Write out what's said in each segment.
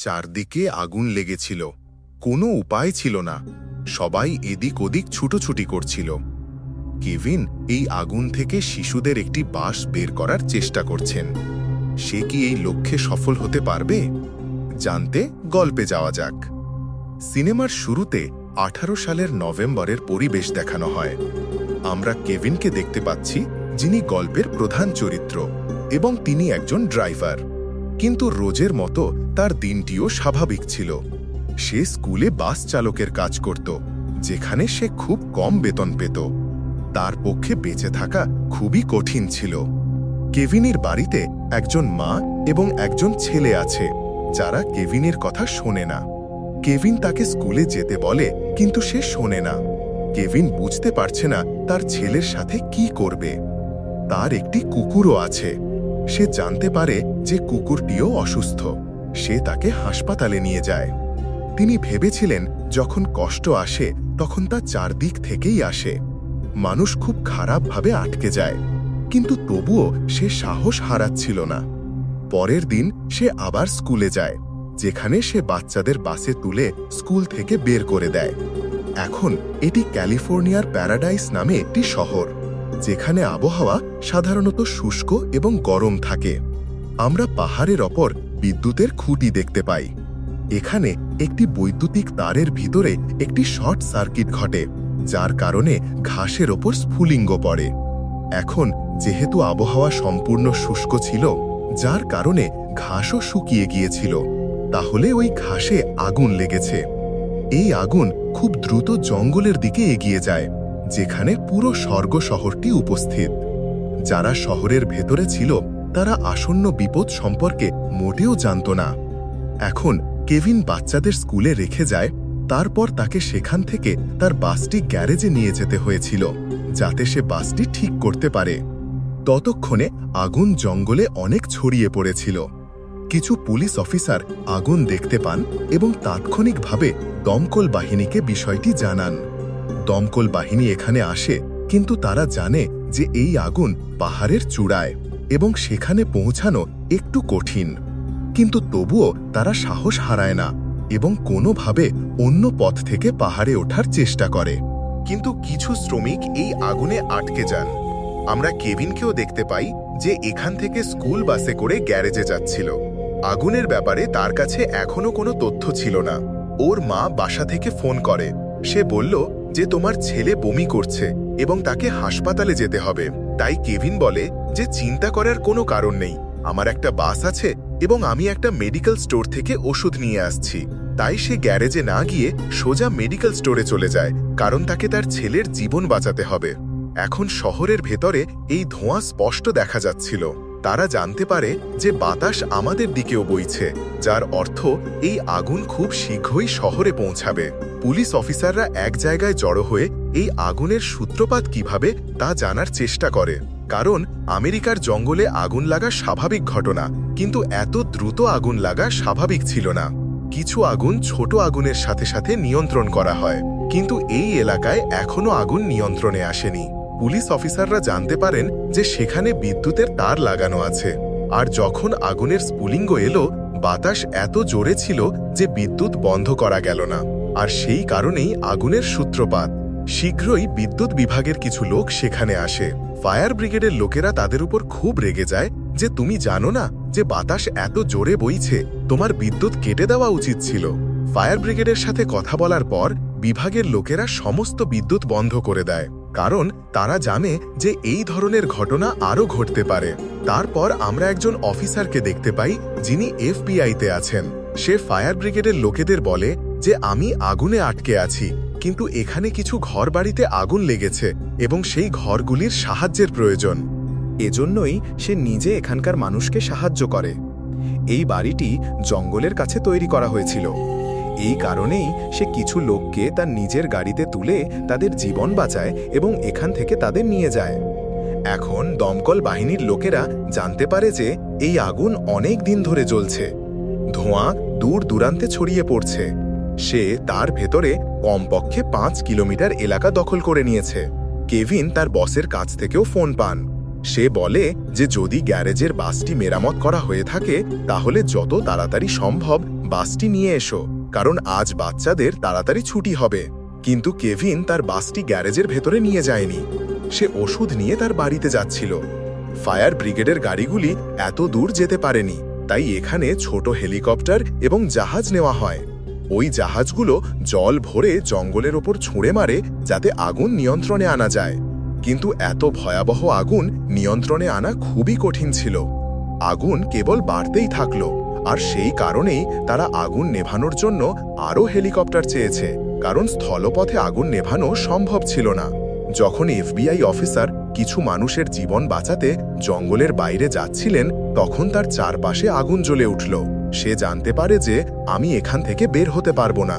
চারদিকে আগুন লেগেছিল। কোনো উপায় ছিল না, সবাই এদিক ওদিক ছুটোছুটি করছিল। কেভিন এই আগুন থেকে শিশুদের একটি বাস বের করার চেষ্টা করছেন। সে কি এই লক্ষ্যে সফল হতে পারবে? জানতে গল্পে যাওয়া যাক। সিনেমার শুরুতে 18 সালের নভেম্বরের পরিবেশ দেখানো হয়। আমরা কেভিনকে দেখতে পাচ্ছি, যিনি গল্পের প্রধান চরিত্র, এবং তিনি একজন ড্রাইভার। কিন্তু রোজের মতো তার দিনটিও স্বাভাবিক ছিল। সে স্কুলে বাস চালকের কাজ করত, যেখানে সে খুব কম বেতন পেত। তার পক্ষে বেঁচে থাকা খুবই কঠিন ছিল। কেভিনের বাড়িতে একজন মা এবং একজন ছেলে আছে, যারা কেভিনের কথা শোনে না। কেভিন তাকে স্কুলে যেতে বলে, কিন্তু সে শোনে না। কেভিন বুঝতে পারছে না তার ছেলের সাথে কি করবে। তার একটি কুকুরও আছে। সে জানতে পারে যে কুকুরটিও অসুস্থ। সে তাকে হাসপাতালে নিয়ে যায়। তিনি ভেবেছিলেন যখন কষ্ট আসে তখন তা চারদিক থেকেই আসে। মানুষ খুব খারাপভাবে আটকে যায়, কিন্তু তবুও সে সাহস হারাচ্ছিল না। পরের দিন সে আবার স্কুলে যায়, যেখানে সে বাচ্চাদের বাসে তুলে স্কুল থেকে বের করে দেয়। এখন এটি ক্যালিফোর্নিয়ার প্যারাডাইস নামে একটি শহর, যেখানে আবহাওয়া সাধারণত শুষ্ক এবং গরম থাকে। আমরা পাহাড়ের ওপর বিদ্যুতের খুঁটি দেখতে পাই। এখানে একটি বৈদ্যুতিক তারের ভিতরে একটি শর্ট সার্কিট ঘটে, যার কারণে ঘাসের ওপর স্ফুলিঙ্গ পড়ে। এখন যেহেতু আবহাওয়া সম্পূর্ণ শুষ্ক ছিল, যার কারণে ঘাসও শুকিয়ে গিয়েছিল, তাহলে ওই ঘাসে আগুন লেগেছে। এই আগুন খুব দ্রুত জঙ্গলের দিকে এগিয়ে যায়, যেখানে পুরো স্বর্গ শহরটি উপস্থিত। যারা শহরের ভেতরে ছিল তারা আসন্ন বিপদ সম্পর্কে মোটেও জানত না। এখন কেভিন বাচ্চাদের স্কুলে রেখে যায়। তারপর তাকে সেখান থেকে তার বাসটি গ্যারেজে নিয়ে যেতে হয়েছিল, যাতে সে বাসটি ঠিক করতে পারে। ততক্ষণে আগুন জঙ্গলে অনেক ছড়িয়ে পড়েছিল। কিছু পুলিশ অফিসার আগুন দেখতে পান এবং তাৎক্ষণিকভাবে দমকল বাহিনীকে বিষয়টি জানান। দমকল বাহিনী এখানে আসে, কিন্তু তারা জানে যে এই আগুন পাহাড়ের চূড়ায় এবং সেখানে পৌঁছানো একটু কঠিন। কিন্তু তবুও তারা সাহস হারায় না এবং কোনোভাবে অন্য পথ থেকে পাহাড়ে ওঠার চেষ্টা করে। কিন্তু কিছু শ্রমিক এই আগুনে আটকে যান। আমরা কেভিনকেও দেখতে পাই যে এখান থেকে স্কুল বাসে করে গ্যারেজে যাচ্ছিল। আগুনের ব্যাপারে তার কাছে এখনো কোনো তথ্য ছিল না। ওর মা বাসা থেকে ফোন করে। সে বলল যে তোমার ছেলে বমি করছে এবং তাকে হাসপাতালে যেতে হবে। তাই কেভিন বলে যে চিন্তা করার কোনো কারণ নেই, আমার একটা বাস আছে এবং আমি একটা মেডিকেল স্টোর থেকে ওষুধ নিয়ে আসছি। তাই সে গ্যারেজে না গিয়ে সোজা মেডিকেল স্টোরে চলে যায়, কারণ তাকে তার ছেলের জীবন বাঁচাতে হবে। এখন শহরের ভেতরে এই ধোঁয়া স্পষ্ট দেখা যাচ্ছিল। তারা জানতে পারে যে বাতাস আমাদের দিকেও বইছে, যার অর্থ এই আগুন খুব শীঘ্রই শহরে পৌঁছাবে। পুলিশ অফিসাররা এক জায়গায় জড়ো হয়ে এই আগুনের সূত্রপাত কিভাবে তা জানার চেষ্টা করে, কারণ আমেরিকার জঙ্গলে আগুন লাগা স্বাভাবিক ঘটনা, কিন্তু এত দ্রুত আগুন লাগা স্বাভাবিক ছিল না। কিছু আগুন ছোট আগুনের সাথে সাথে নিয়ন্ত্রণ করা হয়, কিন্তু এই এলাকায় এখনো আগুন নিয়ন্ত্রণে আসেনি। পুলিশ অফিসাররা জানতে পারেন যে সেখানে বিদ্যুতের তার লাগানো আছে, আর যখন আগুনের স্ফুলিঙ্গ এলো, বাতাস এত জোরে ছিল যে বিদ্যুৎ বন্ধ করা গেল না, আর সেই কারণেই আগুনের সূত্রপাত। শীঘ্রই বিদ্যুৎ বিভাগের কিছু লোক সেখানে আসে। ফায়ার ব্রিগেডের লোকেরা তাদের উপর খুব রেগে যায় যে তুমি জানো না যে বাতাস এত জোরে বইছে, তোমার বিদ্যুৎ কেটে দেওয়া উচিত ছিল। ফায়ার ব্রিগেডের সাথে কথা বলার পর বিভাগের লোকেরা সমস্ত বিদ্যুৎ বন্ধ করে দেয়, কারণ তারা জানে যে এই ধরনের ঘটনা আরও ঘটতে পারে। তারপর আমরা একজন অফিসারকে দেখতে পাই, যিনি FBI-তে আছেন। সে ফায়ার ব্রিগেডের লোকেদের বলে যে আমি আগুনে আটকে আছি, কিন্তু এখানে কিছু ঘরবাড়িতে আগুন লেগেছে এবং সেই ঘরগুলির সাহায্যের প্রয়োজন। এজন্যই সে নিজে এখানকার মানুষকে সাহায্য করে। এই বাড়িটি জঙ্গলের কাছে তৈরি করা হয়েছিল। এই কারণেই সে কিছু লোককে তার নিজের গাড়িতে তুলে তাদের জীবন বাঁচায় এবং এখান থেকে তাদের নিয়ে যায়। এখন দমকল বাহিনীর লোকেরা জানতে পারে যে এই আগুন অনেক দিন ধরে জ্বলছে। ধোঁয়া দূর দূরান্তে ছড়িয়ে পড়ছে। সে তার ভেতরে কমপক্ষে 5 কিলোমিটার এলাকা দখল করে নিয়েছে। কেভিন তার বসের কাছ থেকেও ফোন পান। সে বলে যে যদি গ্যারেজের বাসটি মেরামত করা হয়ে থাকে তাহলে যত তাড়াতাড়ি সম্ভব বাসটি নিয়ে এসো, কারণ আজ বাচ্চাদের তাড়াতাড়ি ছুটি হবে। কিন্তু কেভিন তার বাসটি গ্যারেজের ভেতরে নিয়ে যায়নি। সে ওষুধ নিয়ে তার বাড়িতে যাচ্ছিল। ফায়ার ব্রিগেডের গাড়িগুলি এত দূর যেতে পারেনি, তাই এখানে ছোট হেলিকপ্টার এবং জাহাজ নেওয়া হয়। ওই জাহাজগুলো জল ভরে জঙ্গলের ওপর ছুঁড়ে মারে যাতে আগুন নিয়ন্ত্রণে আনা যায়। কিন্তু এত ভয়াবহ আগুন নিয়ন্ত্রণে আনা খুবই কঠিন ছিল। আগুন কেবল বাড়তেই থাকল, আর সেই কারণেই তারা আগুন নেভানোর জন্য আরও হেলিকপ্টার চেয়েছে, কারণ স্থলপথে আগুন নেভানো সম্ভব ছিল না। যখন এফবিআই অফিসার কিছু মানুষের জীবন বাঁচাতে জঙ্গলের বাইরে যাচ্ছিলেন, তখন তার চারপাশে আগুন জ্বলে উঠল। সে জানতে পারে যে আমি এখান থেকে বের হতে পারবো না।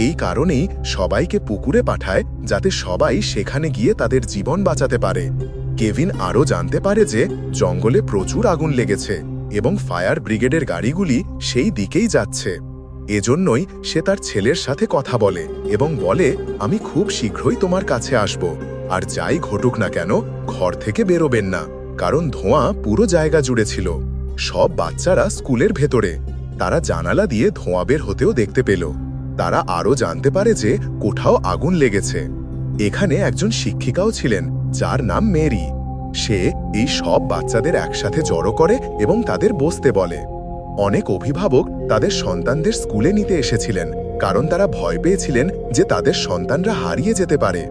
এই কারণেই সবাইকে পুকুরে পাঠায়, যাতে সবাই সেখানে গিয়ে তাদের জীবন বাঁচাতে পারে। কেভিন আরও জানতে পারে যে জঙ্গলে প্রচুর আগুন লেগেছে এবং ফায়ার ব্রিগেডের গাড়িগুলি সেই দিকেই যাচ্ছে। এজন্যই সে তার ছেলের সাথে কথা বলে এবং বলে, আমি খুব শীঘ্রই তোমার কাছে আসব, আর যাই ঘটুক না কেন ঘর থেকে বেরোবেন না, কারণ ধোঁয়া পুরো জায়গা জুড়ে ছিল। সব বাচ্চারা স্কুলের ভেতরে, তারা জানালা দিয়ে ধোঁয়া বের হতেও দেখতে পেল। তারা আরও জানতে পারে যে কোথাও আগুন লেগেছে। এখানে একজন শিক্ষিকাও ছিলেন, যার নাম মেরি। সে এই সব বাচ্চাদের একসাথে জড়ো করে এবং তাদের বসতে বলে। অনেক অভিভাবক তাদের সন্তানদের স্কুলে নিতে এসেছিলেন, কারণ তারা ভয় পেয়েছিলেন যে তাদের সন্তানরা হারিয়ে যেতে পারে।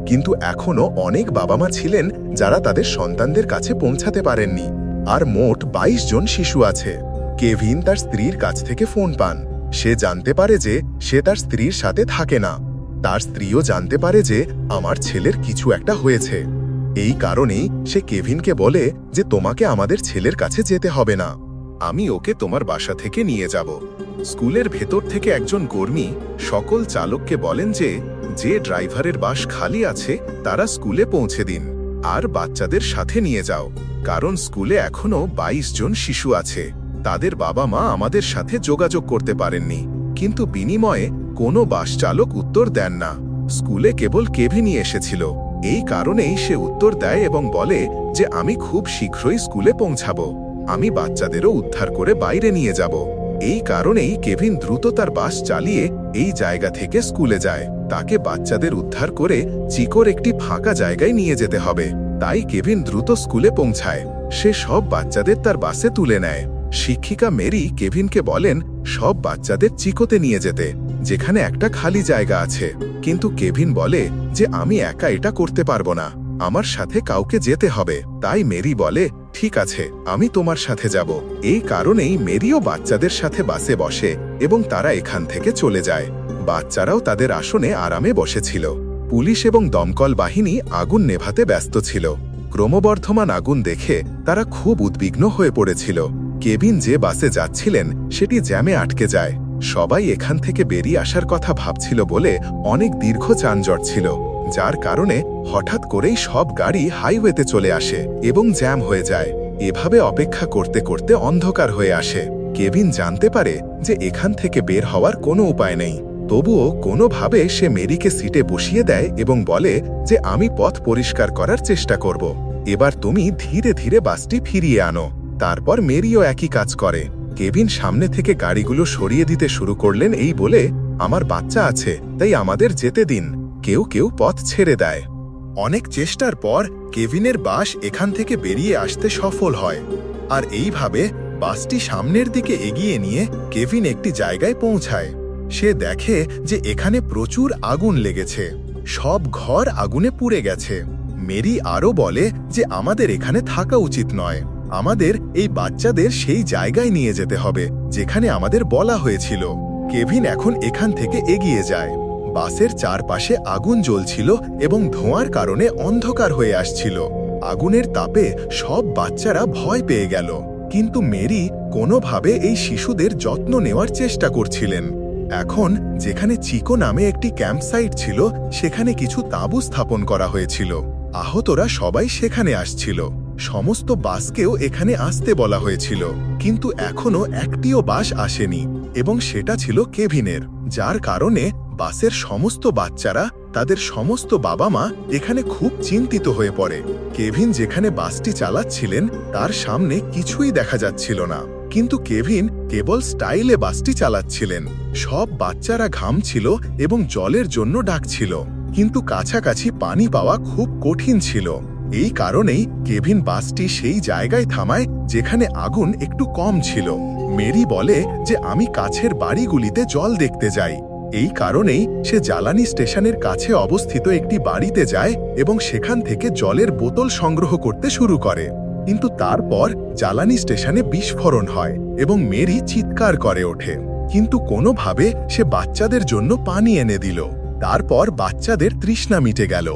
কিন্তু এখনও অনেক বাবা মা ছিলেন যারা তাদের সন্তানদের কাছে পৌঁছাতে পারেননি। আর মোট 22 জন শিশু আছে। কেভিন তার স্ত্রীর কাছ থেকে ফোন পান। সে জানতে পারে যে সে তার স্ত্রীর সাথে থাকে না। তার স্ত্রীও জানতে পারে যে আমার ছেলের কিছু একটা হয়েছে। এই কারণেই সে কেভিনকে বলে যে তোমাকে আমাদের ছেলের কাছে যেতে হবে না, আমি ওকে তোমার বাসা থেকে নিয়ে যাব। স্কুলের ভেতর থেকে একজন কর্মী সকল চালককে বলেন যে যে ড্রাইভারের বাস খালি আছে তারা স্কুলে পৌঁছে দিন, আর বাচ্চাদের সাথে নিয়ে যাও, কারণ স্কুলে এখনো 22 জন শিশু আছে। তাদের বাবা মা আমাদের সাথে যোগাযোগ করতে পারেননি, কিন্তু বিনিময়ে কোনো বাস চালক উত্তর দেন না। স্কুলে কেবল কেভিনই এসেছিল। এই কারণেই সে উত্তর দেয় এবং বলে যে আমি খুব শীঘ্রই স্কুলে পৌঁছাবো, আমি বাচ্চাদেরও উদ্ধার করে বাইরে নিয়ে যাব। এই কারণেই কেভিন দ্রুত তার বাস চালিয়ে এই জায়গা থেকে স্কুলে যায়। তাকে বাচ্চাদের উদ্ধার করে চিকোর একটি ফাঁকা জায়গায় নিয়ে যেতে হবে, তাই কেভিন দ্রুত স্কুলে পৌঁছায়। সে সব বাচ্চাদের তার বাসে তুলে নেয়। শিক্ষিকা মেরি কেভিনকে বলেন সব বাচ্চাদের চিকোতে নিয়ে যেতে, যেখানে একটা খালি জায়গা আছে। কিন্তু কেভিন বলে যে আমি একা এটা করতে পারবো না, আমার সাথে কাউকে যেতে হবে। তাই মেরি বলে ঠিক আছে, আমি তোমার সাথে যাব। এই কারণেই মেরিও বাচ্চাদের সাথে বাসে বসে এবং তারা এখান থেকে চলে যায়। বাচ্চারাও তাদের আসনে আরামে বসেছিল। পুলিশ এবং দমকল বাহিনী আগুন নেভাতে ব্যস্ত ছিল। ক্রমবর্ধমান আগুন দেখে তারা খুব উদ্বিগ্ন হয়ে পড়েছিল। কেভিন যে বাসে যাচ্ছিলেন সেটি জ্যামে আটকে যায়। সবাই এখান থেকে বেরিয়ে আসার কথা ভাবছিল বলে অনেক দীর্ঘ যানজট ছিল, যার কারণে হঠাৎ করেই সব গাড়ি হাইওয়েতে চলে আসে এবং জ্যাম হয়ে যায়। এভাবে অপেক্ষা করতে করতে অন্ধকার হয়ে আসে। কেভিন জানতে পারে যে এখান থেকে বের হওয়ার কোনো উপায় নেই। তবুও কোনোভাবে সে মেরিকে সিটে বসিয়ে দেয় এবং বলে যে আমি পথ পরিষ্কার করার চেষ্টা করব, এবার তুমি ধীরে ধীরে বাসটি ফিরিয়ে আনো। তারপর মেরিও একই কাজ করে। কেভিন সামনে থেকে গাড়িগুলো সরিয়ে দিতে শুরু করলেন এই বলে, আমার বাচ্চা আছে, তাই আমাদের যেতে দিন। কেউ কেউ পথ ছেড়ে দেয়। অনেক চেষ্টার পর কেভিনের বাস এখান থেকে বেরিয়ে আসতে সফল হয়, আর এইভাবে বাসটি সামনের দিকে এগিয়ে নিয়ে কেভিন একটি জায়গায় পৌঁছায়। সে দেখে যে এখানে প্রচুর আগুন লেগেছে, সব ঘর আগুনে পুড়ে গেছে। মেরি আরও বলে যে আমাদের এখানে থাকা উচিত নয়, আমাদের এই বাচ্চাদের সেই জায়গায় নিয়ে যেতে হবে যেখানে আমাদের বলা হয়েছিল। কেভিন এখন এখান থেকে এগিয়ে যায়। বাসের চারপাশে আগুন জ্বলছিল এবং ধোঁয়ার কারণে অন্ধকার হয়ে আসছিল। আগুনের তাপে সব বাচ্চারা ভয় পেয়ে গেল, কিন্তু মেরি কোনোভাবে এই শিশুদের যত্ন নেওয়ার চেষ্টা করছিলেন। এখন যেখানে চিকো নামে একটি ক্যাম্পসাইট ছিল, সেখানে কিছু তাঁবু স্থাপন করা হয়েছিল। আহতরা সবাই সেখানে আসছিল। সমস্ত বাসকেও এখানে আসতে বলা হয়েছিল, কিন্তু এখনো একটিও বাস আসেনি, এবং সেটা ছিল কেভিনের। যার কারণে বাসের সমস্ত বাচ্চারা, তাদের সমস্ত বাবা মা এখানে খুব চিন্তিত হয়ে পড়ে। কেভিন যেখানে বাসটি চালাচ্ছিলেন তার সামনে কিছুই দেখা যাচ্ছিল না। কিন্তু কেভিন কেবল স্টাইলে বাসটি চালাচ্ছিলেন। সব বাচ্চারা ঘামছিল এবং জলের জন্য ডাকছিল, কিন্তু কাছাকাছি পানি পাওয়া খুব কঠিন ছিল। এই কারণেই কেভিন বাসটি সেই জায়গায় থামায় যেখানে আগুন একটু কম ছিল। মেরি বলে যে আমি কাছের বাড়িগুলিতে জল দেখতে যাই। এই কারণেই সে জ্বালানি স্টেশনের কাছে অবস্থিত একটি বাড়িতে যায় এবং সেখান থেকে জলের বোতল সংগ্রহ করতে শুরু করে। কিন্তু তারপর জ্বালানি স্টেশনে বিস্ফোরণ হয় এবং মেরি চিৎকার করে ওঠে, কিন্তু কোনোভাবে সে বাচ্চাদের জন্য পানি এনে দিল। তারপর বাচ্চাদের তৃষ্ণা মিটে গেল।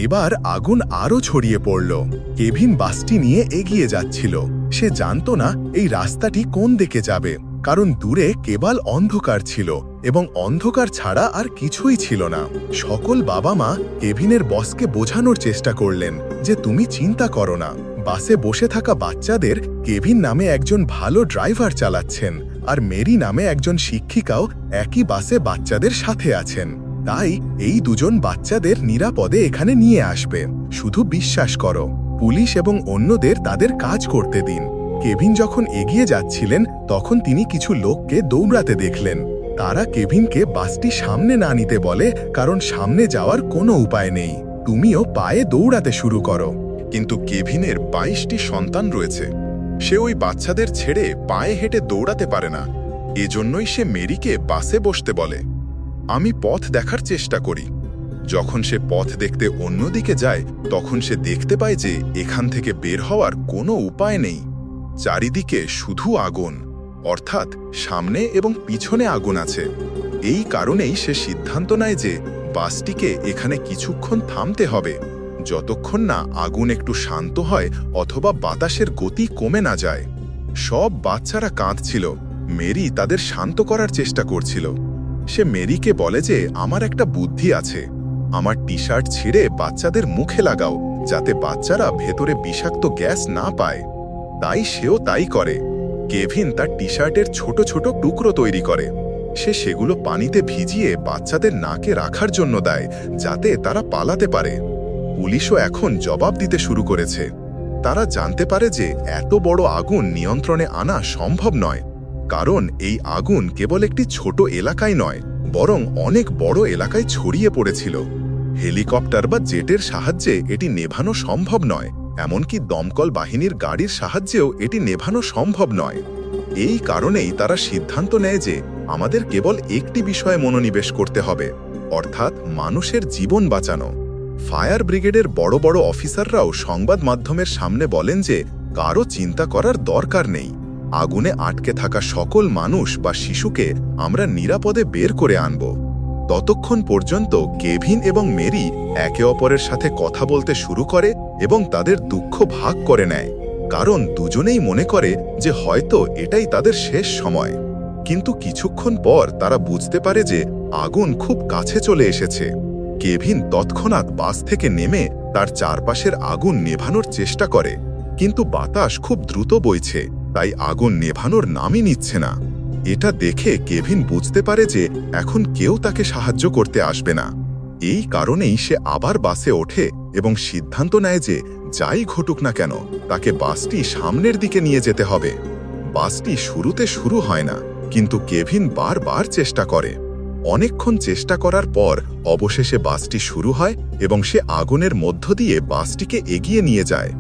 এবার আগুন আরও ছড়িয়ে পড়ল। কেভিন বাসটি নিয়ে এগিয়ে যাচ্ছিল। সে জানত না এই রাস্তাটি কোন দিকে যাবে, কারণ দূরে কেবল অন্ধকার ছিল এবং অন্ধকার ছাড়া আর কিছুই ছিল না। সকল বাবা মা কেভিনের বসকে বোঝানোর চেষ্টা করলেন যে তুমি চিন্তা করো না। বাসে বসে থাকা বাচ্চাদের কেভিন নামে একজন ভালো ড্রাইভার চালাচ্ছেন, আর মেরি নামে একজন শিক্ষিকাও একই বাসে বাচ্চাদের সাথে আছেন। তাই এই দুজন বাচ্চাদের নিরাপদে এখানে নিয়ে আসবে। শুধু বিশ্বাস করো। পুলিশ এবং অন্যদের তাদের কাজ করতে দিন। কেভিন যখন এগিয়ে যাচ্ছিলেন তখন তিনি কিছু লোককে দৌড়াতে দেখলেন। তারা কেভিনকে বাসটি সামনে না নিতে বলে, কারণ সামনে যাওয়ার কোনো উপায় নেই। তুমিও পায়ে দৌড়াতে শুরু করো। কিন্তু কেভিনের 22টি সন্তান রয়েছে। সে ওই বাচ্চাদের ছেড়ে পায়ে হেঁটে দৌড়াতে পারে না। এজন্যই সে মেরিকে বাসে বসতে বলে। আমি পথ দেখার চেষ্টা করি। যখন সে পথ দেখতে অন্যদিকে যায় তখন সে দেখতে পায় যে এখান থেকে বের হওয়ার কোনো উপায় নেই। চারিদিকে শুধু আগুন, অর্থাৎ সামনে এবং পিছনে আগুন আছে। এই কারণেই সে সিদ্ধান্ত নেয় যে বাসটিকে এখানে কিছুক্ষণ থামতে হবে, যতক্ষণ না আগুন একটু শান্ত হয় অথবা বাতাসের গতি কমে না যায়। সব বাচ্চারা কাঁদছিল। মেরি তাদের শান্ত করার চেষ্টা করছিল। সে মেরিকে বলে যে আমার একটা বুদ্ধি আছে। আমার টি শার্ট ছিঁড়ে বাচ্চাদের মুখে লাগাও, যাতে বাচ্চারা ভেতরে বিষাক্ত গ্যাস না পায়। তাই সেও তাই করে। কেভিন তার টি শার্টের ছোট ছোট টুকরো তৈরি করে। সে সেগুলো পানিতে ভিজিয়ে বাচ্চাদের নাকে রাখার জন্য দেয়, যাতে তারা পালাতে পারে। পুলিশও এখন জবাব দিতে শুরু করেছে। তারা জানতে পারে যে এত বড় আগুন নিয়ন্ত্রণে আনা সম্ভব নয়, কারণ এই আগুন কেবল একটি ছোট এলাকায় নয়, বরং অনেক বড় এলাকায় ছড়িয়ে পড়েছিল। হেলিকপ্টার বা জেটের সাহায্যে এটি নেভানো সম্ভব নয়, এমনকি দমকল বাহিনীর গাড়ির সাহায্যেও এটি নেভানো সম্ভব নয়। এই কারণেই তারা সিদ্ধান্ত নেয় যে আমাদের কেবল একটি বিষয়ে মনোনিবেশ করতে হবে, অর্থাৎ মানুষের জীবন বাঁচানো। ফায়ার ব্রিগেডের বড় বড় অফিসাররাও সংবাদ মাধ্যমের সামনে বলেন যে কারো চিন্তা করার দরকার নেই। আগুনে আটকে থাকা সকল মানুষ বা শিশুকে আমরা নিরাপদে বের করে আনব। ততক্ষণ পর্যন্ত কেভিন এবং মেরি একে অপরের সাথে কথা বলতে শুরু করে এবং তাদের দুঃখ ভাগ করে নেয়, কারণ দুজনেই মনে করে যে হয়তো এটাই তাদের শেষ সময়। কিন্তু কিছুক্ষণ পর তারা বুঝতে পারে যে আগুন খুব কাছে চলে এসেছে। কেভিন তৎক্ষণাৎ বাস থেকে নেমে তার চারপাশের আগুন নেভানোর চেষ্টা করে, কিন্তু বাতাস খুব দ্রুত বইছে, তাই আগুন নেভানোর নামই নিচ্ছে না। এটা দেখে কেভিন বুঝতে পারে যে এখন কেউ তাকে সাহায্য করতে আসবে না। এই কারণেই সে আবার বাসে ওঠে এবং সিদ্ধান্ত নেয় যে যাই ঘটুক না কেন তাকে বাসটি সামনের দিকে নিয়ে যেতে হবে। বাসটি শুরুতে শুরু হয় না, কিন্তু কেভিন বারবার চেষ্টা করে। অনেকক্ষণ চেষ্টা করার পর অবশেষে বাসটি শুরু হয় এবং সে আগুনের মধ্য দিয়ে বাসটিকে এগিয়ে নিয়ে যায়।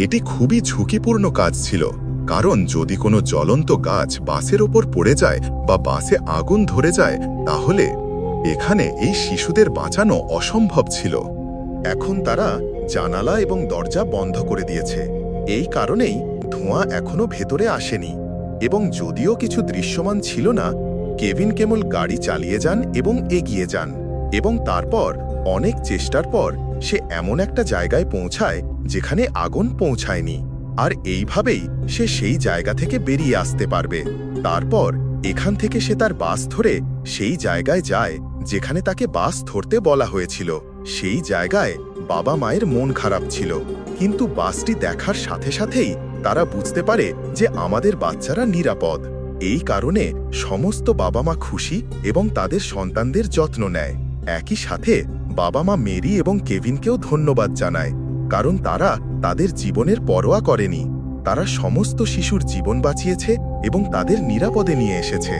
এটি খুবই ঝুঁকিপূর্ণ কাজ ছিল, কারণ যদি কোনো জ্বলন্ত গাছ বাসের ওপর পড়ে যায় বা বাসে আগুন ধরে যায় তাহলে এখানে এই শিশুদের বাঁচানো অসম্ভব ছিল। এখন তারা জানালা এবং দরজা বন্ধ করে দিয়েছে। এই কারণেই ধোঁয়া এখনো ভেতরে আসেনি, এবং যদিও কিছু দৃশ্যমান ছিল না, কেভিন কেবল গাড়ি চালিয়ে যান এবং এগিয়ে যান, এবং তারপর অনেক চেষ্টার পর সে এমন একটা জায়গায় পৌঁছায় যেখানে আগুন পৌঁছায়নি, আর এইভাবেই সে সেই জায়গা থেকে বেরিয়ে আসতে পারবে। তারপর এখান থেকে সে তার বাস ধরে সেই জায়গায় যায় যেখানে তাকে বাস ধরতে বলা হয়েছিল। সেই জায়গায় বাবা মায়ের মন খারাপ ছিল, কিন্তু বাসটি দেখার সাথে সাথেই তারা বুঝতে পারে যে আমাদের বাচ্চারা নিরাপদ। এই কারণে সমস্ত বাবা মা খুশি এবং তাদের সন্তানদের যত্ন নেয়। একই সাথে বাবা মা মেরি এবং কেভিনকেও ধন্যবাদ জানায়, কারণ তারা তাদের জীবনের পরোয়া করেনি। তারা সমস্ত শিশুর জীবন বাঁচিয়েছে এবং তাদের নিরাপদে নিয়ে এসেছে।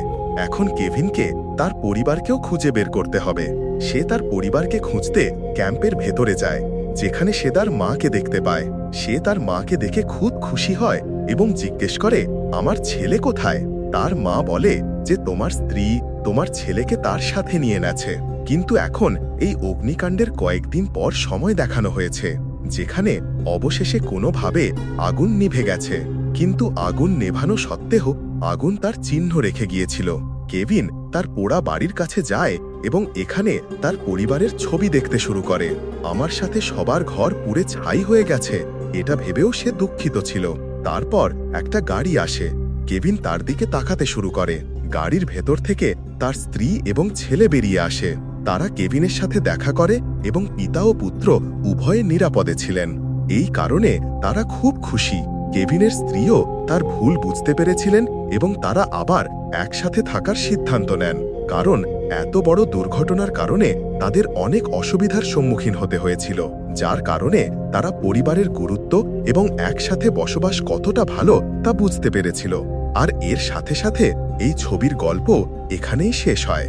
এখন কেভিনকে তার পরিবারকেও খুঁজে বের করতে হবে। সে তার পরিবারকে খুঁজতে ক্যাম্পের ভেতরে যায়, যেখানে সে তার মাকে দেখতে পায়। সে তার মাকে দেখে খুব খুশি হয় এবং জিজ্ঞেস করে, আমার ছেলে কোথায়? তার মা বলে যে তোমার স্ত্রী তোমার ছেলেকে তার সাথে নিয়ে নেছে। কিন্তু এখন এই অগ্নিকাণ্ডের কয়েকদিন পর সময় দেখানো হয়েছে, যেখানে অবশেষে কোনোভাবে আগুন নিভে গেছে। কিন্তু আগুন নেভানো সত্ত্বেও আগুন তার চিহ্ন রেখে গিয়েছিল। কেভিন তার পোড়া বাড়ির কাছে যায় এবং এখানে তার পরিবারের ছবি দেখতে শুরু করে। আমার সাথে সবার ঘর পুড়ে ছাই হয়ে গেছে, এটা ভেবেও সে দুঃখিত ছিল। তারপর একটা গাড়ি আসে। কেভিন তার দিকে তাকাতে শুরু করে। গাড়ির ভেতর থেকে তার স্ত্রী এবং ছেলে বেরিয়ে আসে। তারা কেভিনের সাথে দেখা করে এবং পিতা ও পুত্র উভয়ে নিরাপদে ছিলেন। এই কারণে তারা খুব খুশি। কেভিনের স্ত্রীও তার ভুল বুঝতে পেরেছিলেন এবং তারা আবার একসাথে থাকার সিদ্ধান্ত নেন, কারণ এত বড় দুর্ঘটনার কারণে তাদের অনেক অসুবিধার সম্মুখীন হতে হয়েছিল, যার কারণে তারা পরিবারের গুরুত্ব এবং একসাথে বসবাস কতটা ভালো তা বুঝতে পেরেছিল। আর এর সাথে সাথে এই ছবির গল্প এখানেই শেষ হয়।